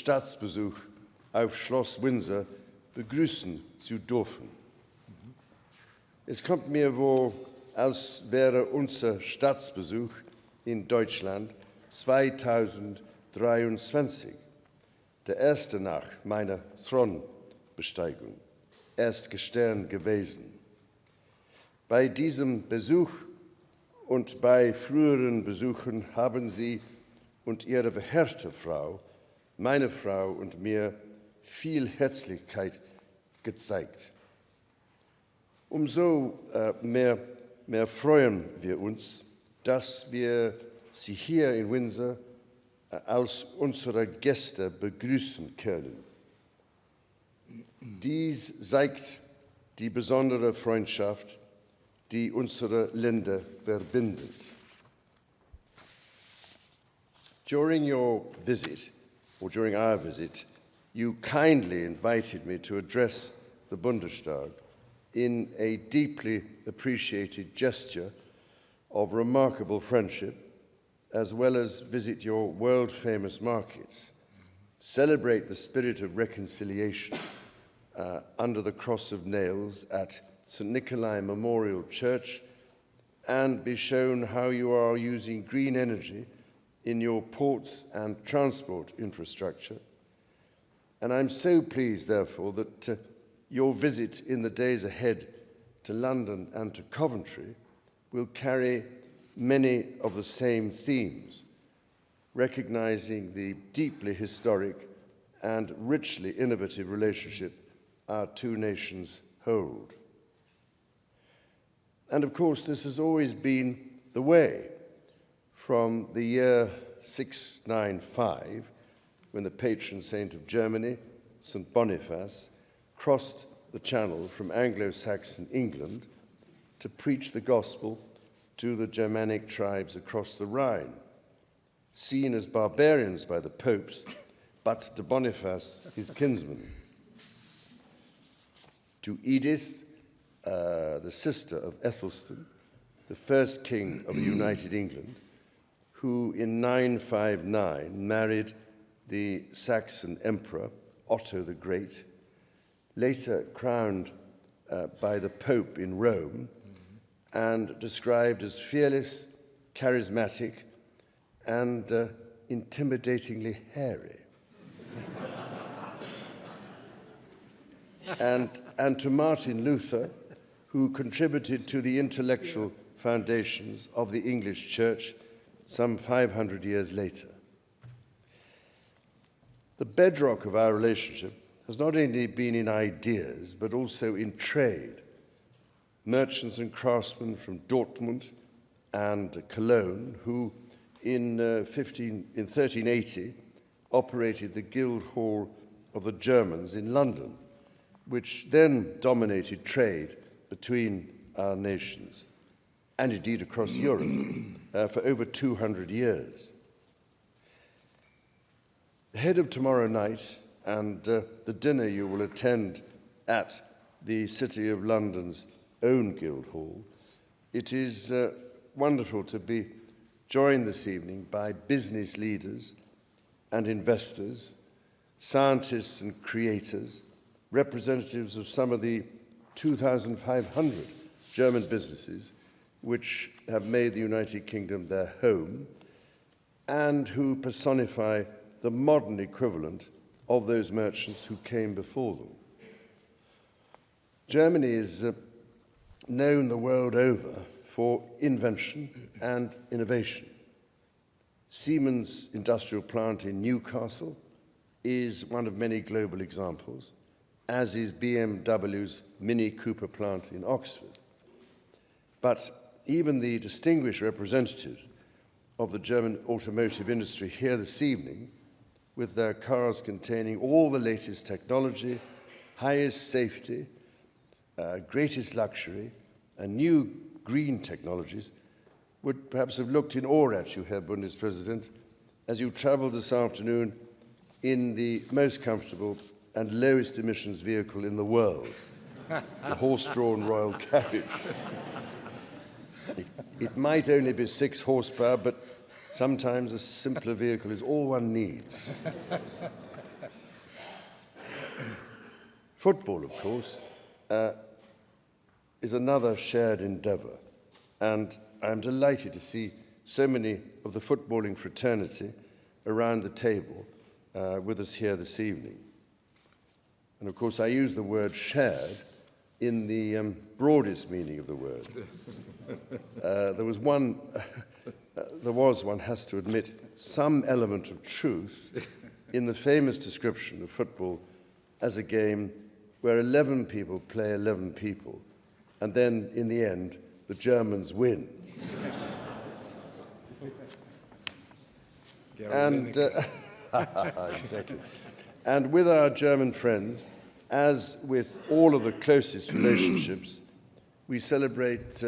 Staatsbesuch auf Schloss Windsor begrüßen zu dürfen. Es kommt mir vor, als wäre unser Staatsbesuch in Deutschland 2023, der erste nach meiner Thronbesteigung, erst gestern gewesen. Bei diesem Besuch und bei früheren Besuchen haben Sie und Ihre verehrte Frau, meine Frau und mir viel Herzlichkeit gezeigt. Umso mehr freuen wir uns, dass wir Sie hier in Windsor als unsere Gäste begrüßen können. Dies zeigt die besondere Freundschaft, die unsere Länder verbindet. During your visit, or during our visit, you kindly invited me to address the Bundestag in a deeply appreciated gesture of remarkable friendship, as well as visit your world-famous markets, celebrate the spirit of reconciliation under the cross of nails at St. Nikolai Memorial Church, and be shown how you are using green energy in your ports and transport infrastructure. And I'm so pleased, therefore, that your visit in the days ahead to London and to Coventry will carry many of the same themes, recognizing the deeply historic and richly innovative relationship our two nations hold. And of course, this has always been the way from the year 695, when the patron saint of Germany, St. Boniface, crossed the Channel from Anglo-Saxon England to preach the gospel to the Germanic tribes across the Rhine, seen as barbarians by the popes, but to Boniface, his kinsman. To Edith, the sister of Ethelstan, the first king of a united England, who in 959 married the Saxon emperor Otto the Great, later crowned by the Pope in Rome, and described as fearless, charismatic, and intimidatingly hairy. and to Martin Luther, who contributed to the intellectual foundations of the English Church some 500 years later. The bedrock of our relationship has not only been in ideas, but also in trade. Merchants and craftsmen from Dortmund and Cologne, who in 1380 operated the Guild Hall of the Germans in London, which then dominated trade between our nations, and indeed across Europe, for over 200 years. Ahead of tomorrow night and the dinner you will attend at the City of London's own Guildhall, it is wonderful to be joined this evening by business leaders and investors, scientists and creators, representatives of some of the 2,500 German businesses which have made the United Kingdom their home and who personify the modern equivalent of those merchants who came before them. Germany is known the world over for invention and innovation. Siemens' industrial plant in Newcastle is one of many global examples, as is BMW's Mini Cooper plant in Oxford. But even the distinguished representatives of the German automotive industry here this evening, with their cars containing all the latest technology, highest safety, greatest luxury, and new green technologies, would perhaps have looked in awe at you, Herr Bundespräsident, as you traveled this afternoon in the most comfortable and lowest emissions vehicle in the world, the horse-drawn royal carriage. It might only be 6 horsepower, but sometimes a simpler vehicle is all one needs. Football, of course, is another shared endeavour, and I'm delighted to see so many of the footballing fraternity around the table with us here this evening. And of course, I use the word shared in the broadest meaning of the word. There was, one has to admit, some element of truth in the famous description of football as a game where 11 people play 11 people, and then, in the end, the Germans win. And, exactly. And with our German friends, as with all of the closest relationships, we celebrate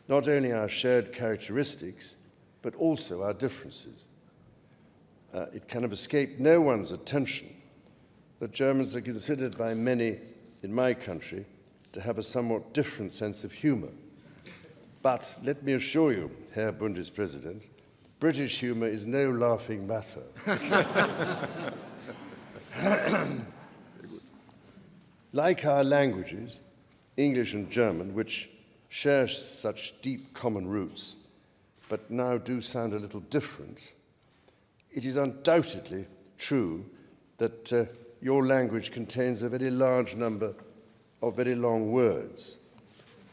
not only our shared characteristics, but also our differences. It can have escaped no one's attention that Germans are considered by many in my country to have a somewhat different sense of humour. But let me assure you, Herr Bundespräsident, British humour is no laughing matter. Like our languages, English and German, which share such deep common roots, but now do sound a little different, it is undoubtedly true that your language contains a very large number of very long words.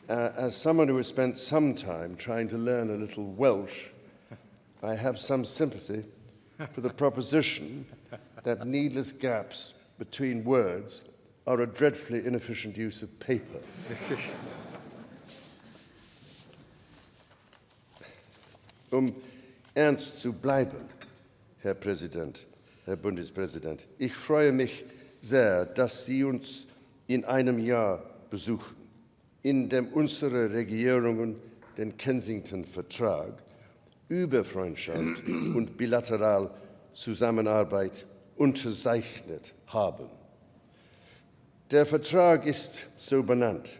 As someone who has spent some time trying to learn a little Welsh, I have some sympathy for the proposition that needless gaps between words are a dreadfully inefficient use of paper. Ernst zu bleiben, Herr Präsident, Herr Bundespräsident, ich freue mich sehr, dass Sie uns in einem Jahr besuchen, in dem unsere Regierungen den Kensington-Vertrag über Freundschaft und bilateral Zusammenarbeit unterzeichnet haben. Der Vertrag ist so benannt,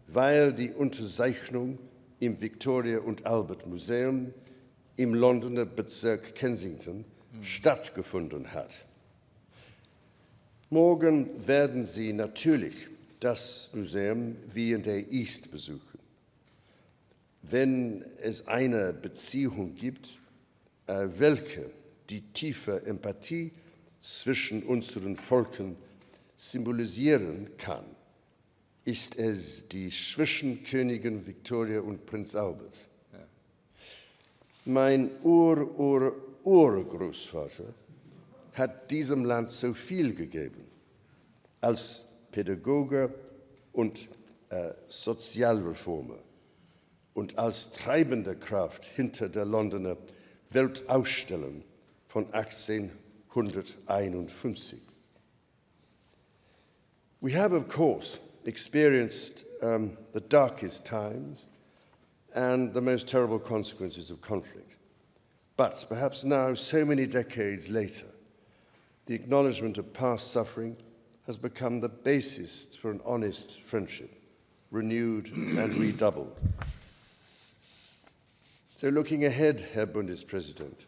weil die Unterzeichnung im Victoria und Albert Museum im Londoner Bezirk Kensington stattgefunden hat. Morgen werden Sie natürlich das Museum V&A East besuchen. Wenn es eine Beziehung gibt, welche die tiefe Empathie zwischen unseren Volken symbolisieren kann, ist es die zwischen Königin Victoria und Prinz Albert. Ja. Mein Urgroßvater hat diesem Land so viel gegeben, als Pädagoge und Sozialreformer und als treibende Kraft hinter der Londoner Weltausstellung von 1851. We have, of course, experienced the darkest times and the most terrible consequences of conflict. But perhaps now, so many decades later, the acknowledgement of past suffering has become the basis for an honest friendship, renewed and redoubled. So looking ahead, Herr Bundespräsident,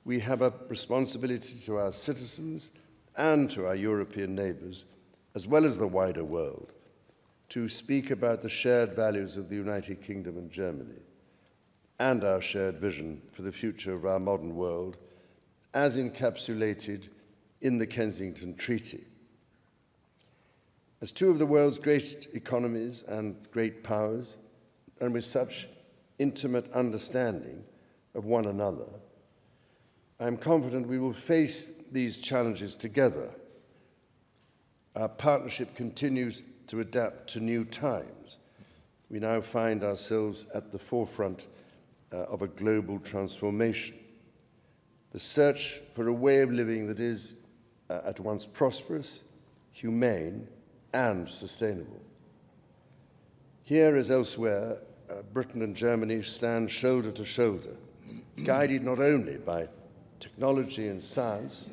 we have a responsibility to our citizens and to our European neighbours, as well as the wider world, to speak about the shared values of the United Kingdom and Germany and our shared vision for the future of our modern world as encapsulated in the Kensington Treaty. As two of the world's great economies and great powers, and with such intimate understanding of one another, I am confident we will face these challenges together. Our partnership continues to adapt to new times. We now find ourselves at the forefront of a global transformation. The search for a way of living that is at once prosperous, humane, and sustainable. Here, as elsewhere, Britain and Germany stand shoulder to shoulder, guided not only by technology and science,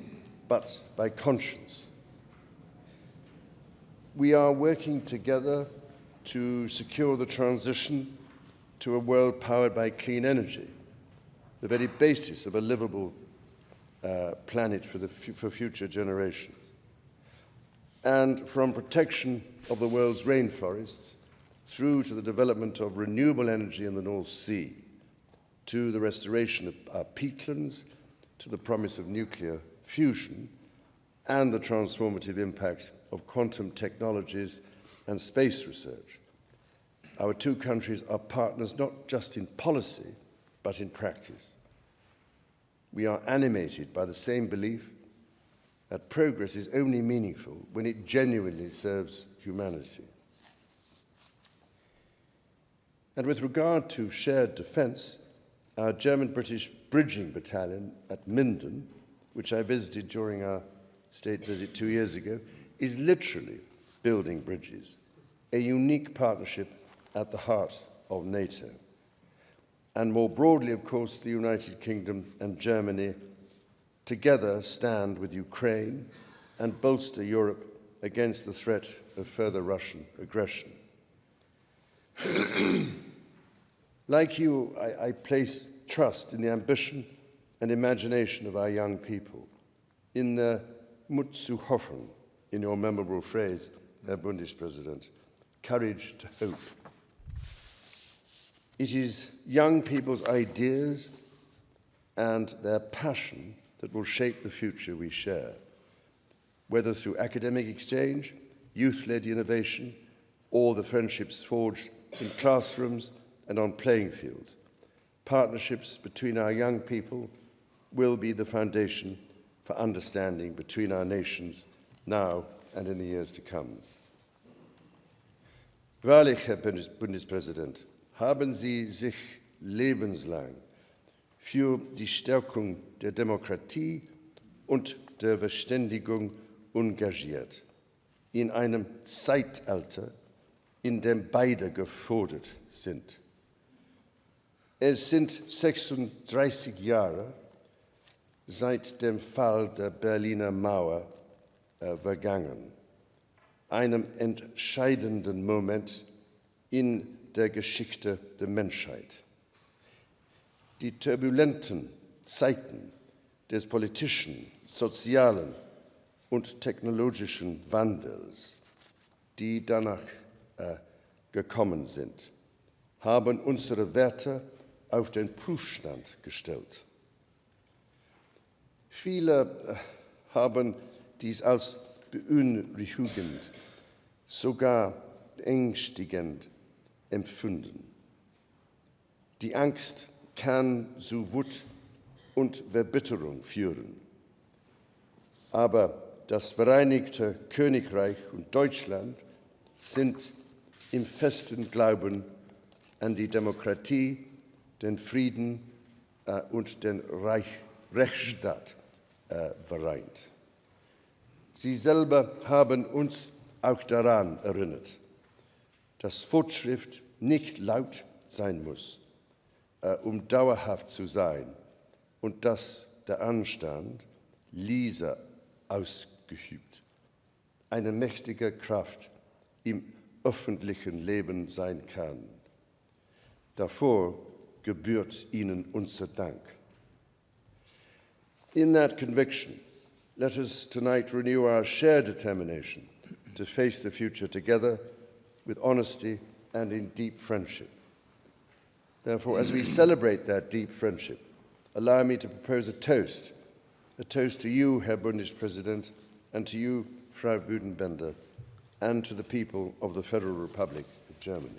but by conscience. We are working together to secure the transition to a world powered by clean energy, the very basis of a livable planet for future generations. and from protection of the world's rainforests through to the development of renewable energy in the North Sea, to the restoration of our peatlands, to the promise of nuclear fusion, and the transformative impact of quantum technologies and space research. Our two countries are partners not just in policy, but in practice. We are animated by the same belief that progress is only meaningful when it genuinely serves humanity. And with regard to shared defence, our German-British bridging battalion at Minden, which I visited during our state visit 2 years ago, is literally building bridges, a unique partnership at the heart of NATO. And more broadly, of course, the United Kingdom and Germany together stand with Ukraine and bolster Europe against the threat of further Russian aggression. Like you, I place trust in the ambition and imagination of our young people, in the Mut zu hoffen, in your memorable phrase, Herr Bundespräsident, courage to hope. It is young people's ideas and their passion that will shape the future we share, whether through academic exchange, youth-led innovation, or the friendships forged in classrooms and on playing fields. Partnerships between our young people will be the foundation for understanding between our nations now and in the years to come. Wahrlich, Herr Bundespräsident, haben Sie sich lebenslang für die Stärkung der Demokratie und der Verständigung engagiert, in einem Zeitalter, in dem beide gefordert sind. Es sind 36 Jahre seit dem Fall der Berliner Mauer vergangen, einem entscheidenden Moment in der Geschichte der Menschheit. Die turbulenten Zeiten des politischen, sozialen und technologischen Wandels, die danach gekommen sind, haben unsere Werte auf den Prüfstand gestellt. Viele haben dies als beunruhigend, sogar ängstigend empfunden. Die Angst kann zu Wut und Verbitterung führen. Aber das Vereinigte Königreich und Deutschland sind im festen Glauben an die Demokratie, den Frieden und den Rechtsstaat vereint. Sie selber haben uns auch daran erinnert, dass Fortschritt nicht laut sein muss, um dauerhaft zu sein, und dass der Anstand, leise ausgeübt, eine mächtige Kraft im öffentlichen Leben sein kann. Davor gebührt Ihnen unser Dank. In that conviction, let us tonight renew our shared determination to face the future together with honesty and in deep friendship. Therefore, as we celebrate that deep friendship, allow me to propose a toast to you, Herr Bundespräsident, and to you, Frau Büdenbender, and to the people of the Federal Republic of Germany.